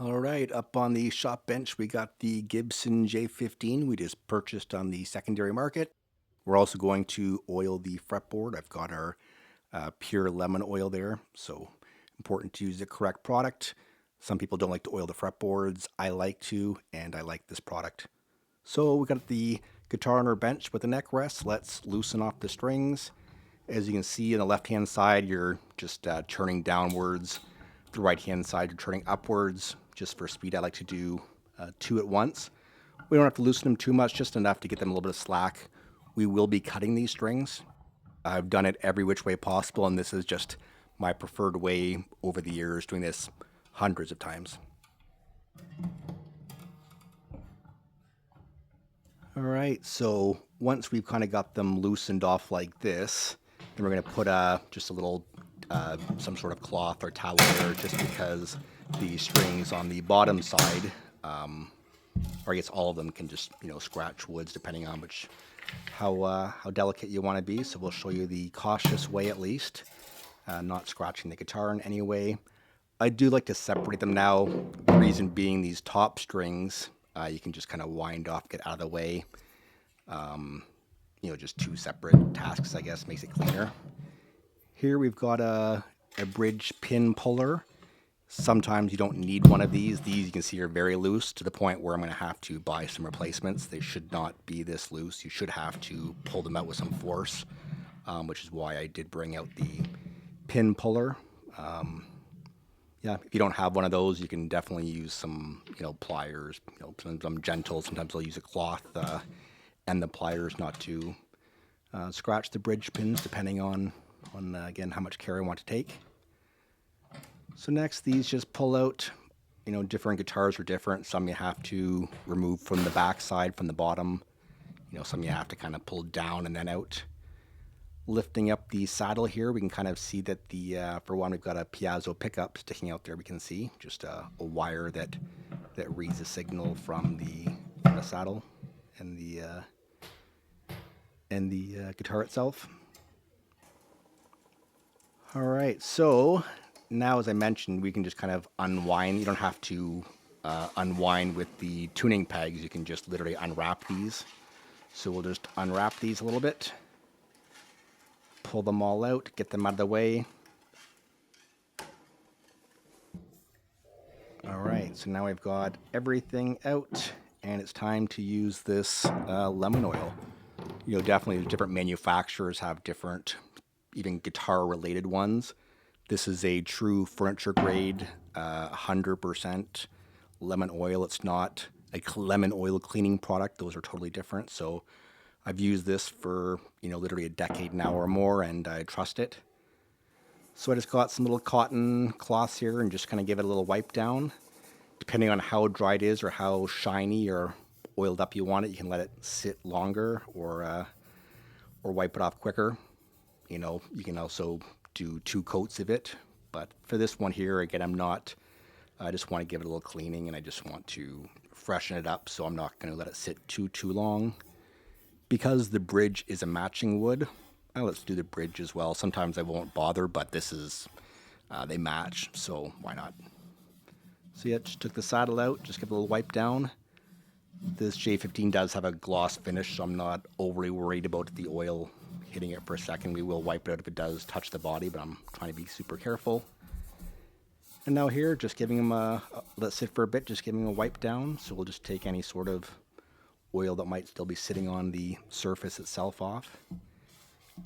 All right, up on the shop bench, we got the Gibson J15 we just purchased on the secondary market. We're also going to oil the fretboard. I've got our pure lemon oil there, so important to use the correct product. Some people don't like to oil the fretboards. I like to, and I like this product. So we got the guitar on our bench with the neck rest. Let's loosen off the strings. As you can see on the left-hand side, you're just turning downwards. The right-hand side, you're turning upwards. Just for speed, I like to do two at once. We don't have to loosen them too much, just enough to get them a little bit of slack. We will be cutting these strings. I've done it every which way possible, and this is just my preferred way over the years, doing this hundreds of times. All right, so once we've kind of got them loosened off like this, then we're going to put just a little, some sort of cloth or towel there, just because the strings on the bottom side, or I guess all of them can just, scratch woods depending on how delicate you want to be. So we'll show you the cautious way at least, not scratching the guitar in any way. I do like to separate them now. The reason being these top strings, you can just kind of wind off, get out of the way. Just two separate tasks, I guess, makes it cleaner. Here we've got a bridge pin puller. Sometimes you don't need one of these. These you can see are very loose to the point where I'm going to have to buy some replacements. They should not be this loose. You should have to pull them out with some force, which is why I did bring out the pin puller. Yeah, if you don't have one of those, you can definitely use some, pliers. Sometimes I'm gentle. Sometimes I'll use a cloth and the pliers not to scratch the bridge pins, depending on again how much care I want to take. So next, these just pull out. Different guitars are different. Some you have to remove from the back side, from the bottom. Some you have to kind of pull down and then out. Lifting up the saddle here, we can kind of see that for one, we've got a piezo pickup sticking out there. We can see just a wire that reads a signal from the saddle and the guitar itself. All right, so now, as I mentioned, we can just kind of unwind. You don't have to unwind with the tuning pegs. You can just literally unwrap these. So we'll just unwrap these a little bit. Pull them all out, get them out of the way. All right, so now we've got everything out, and it's time to use this lemon oil. Definitely different manufacturers have different, even guitar-related ones. This is a true furniture grade, 100% lemon oil. It's not a lemon oil cleaning product. Those are totally different. So I've used this for, literally a decade now or more, and I trust it. So I just got some little cotton cloths here and just kind of give it a little wipe down. Depending on how dry it is or how shiny or oiled up you want it, you can let it sit longer or wipe it off quicker. You can also do 2 coats of it. But for this one here, again, I just want to give it a little cleaning, and I just want to freshen it up, so I'm not going to let it sit too long. Because the bridge is a matching wood, let's do the bridge as well. Sometimes I won't bother, but this is, they match, so why not? So yeah, just took the saddle out, just give it a little wipe down. This J15 does have a gloss finish, so I'm not overly worried about the oil hitting it for a second. We will wipe it out if it does touch the body, but I'm trying to be super careful. And now here, just giving them let it sit for a bit, just giving them a wipe down. So we'll just take any sort of oil that might still be sitting on the surface itself off.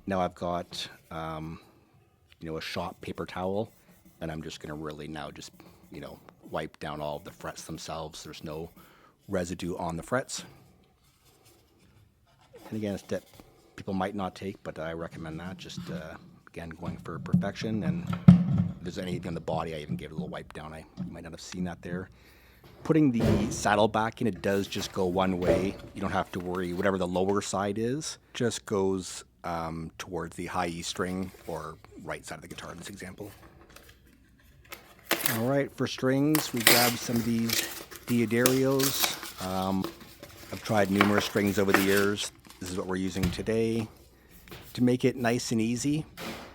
Now I've got, a shop paper towel, and I'm just going to really now just, wipe down all of the frets themselves. There's no residue on the frets. And again, it's that people might not take, but I recommend that. Just, again, going for perfection. And if there's anything on the body, I even gave it a little wipe down. You might not have seen that there. Putting the saddle back in, it does just go one way. You don't have to worry. Whatever the lower side is, just goes towards the high E string or right side of the guitar in this example. All right, for strings, we grabbed some of these Diodarios. I've tried numerous strings over the years. This is what we're using today. To make it nice and easy,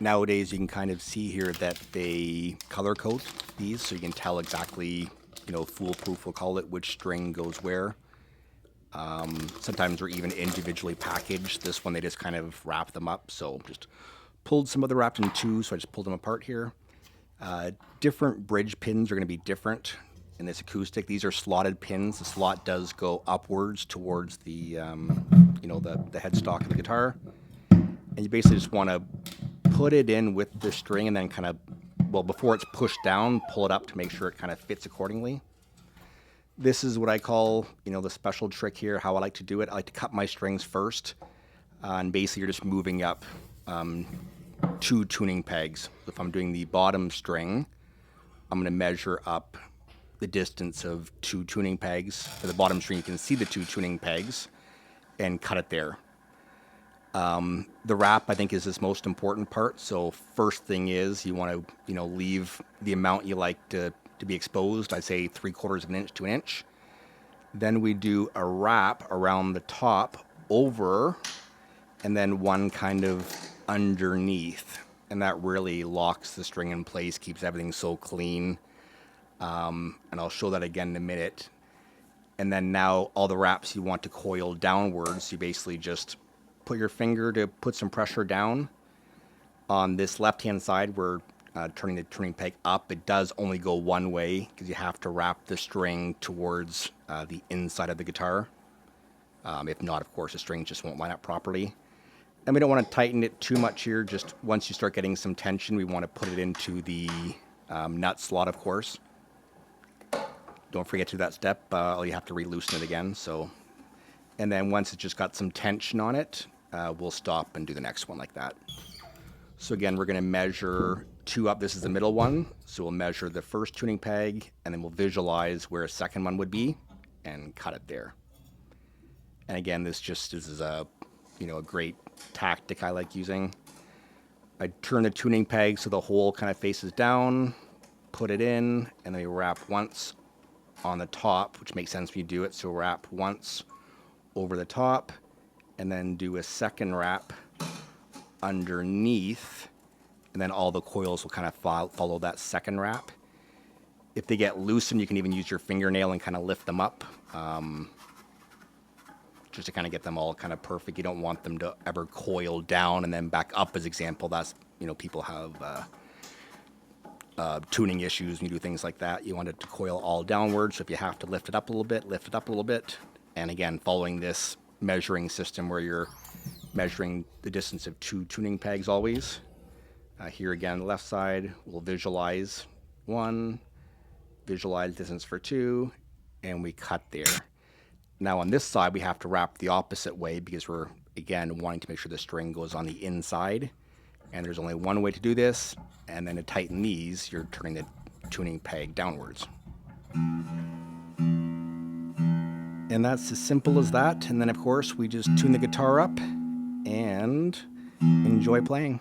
nowadays you can kind of see here that they color code these, so you can tell exactly foolproof, we'll call it, which string goes where. Sometimes they're even individually packaged. This one, they just kind of wrap them up. So just pulled some of the wrapped in two, so I just pulled them apart here. Different bridge pins are going to be different in this acoustic. These are slotted pins. The slot does go upwards towards the headstock of the guitar. And you basically just want to put it in with the string and then kind of, well, before it's pushed down, pull it up to make sure it kind of fits accordingly. This is what I call, the special trick here, how I like to do it. I like to cut my strings first, and basically you're just moving up 2 tuning pegs. If I'm doing the bottom string, I'm going to measure up the distance of 2 tuning pegs. For the bottom string, you can see the 2 tuning pegs and cut it there. The wrap, I think, is this most important part. So first thing is you want to, leave the amount you like to be exposed. I'd say 3/4 of an inch to an inch. Then we do a wrap around the top over, and then one kind of underneath. And that really locks the string in place, keeps everything so clean. And I'll show that again in a minute. And then now all the wraps you want to coil downwards, you basically just put your finger to put some pressure down. On this left-hand side, we're turning the tuning peg up. It does only go one way because you have to wrap the string towards the inside of the guitar. If not, of course, the string just won't line up properly. And we don't want to tighten it too much here. Just once you start getting some tension, we want to put it into the nut slot, of course. Don't forget to do that step. You have to re-loosen it again. And then once it's just got some tension on it, we'll stop and do the next one like that. So again, we're going to measure 2 up. This is the middle one. So we'll measure the first tuning peg, and then we'll visualize where a second one would be and cut it there. And again, this is a great tactic I like using. I turn the tuning peg so the hole kind of faces down, put it in, and then we wrap once on the top, which makes sense when you do it. So wrap once over the top, and then do a second wrap underneath, and then all the coils will kind of follow that second wrap. If they get loosened, you can even use your fingernail and kind of lift them up, just to kind of get them all kind of perfect. You don't want them to ever coil down and then back up, as example. That's, people have tuning issues when you do things like that. You want it to coil all downwards, so if you have to lift it up a little bit, lift it up a little bit. And again, following this measuring system where you're measuring the distance of 2 tuning pegs always. Here again, left side, we'll visualize 1, visualize distance for 2, and we cut there. Now on this side, we have to wrap the opposite way because we're, again, wanting to make sure the string goes on the inside. And there's only one way to do this, and then to tighten these, you're turning the tuning peg downwards. And that's as simple as that. And then, of course, we just tune the guitar up and enjoy playing.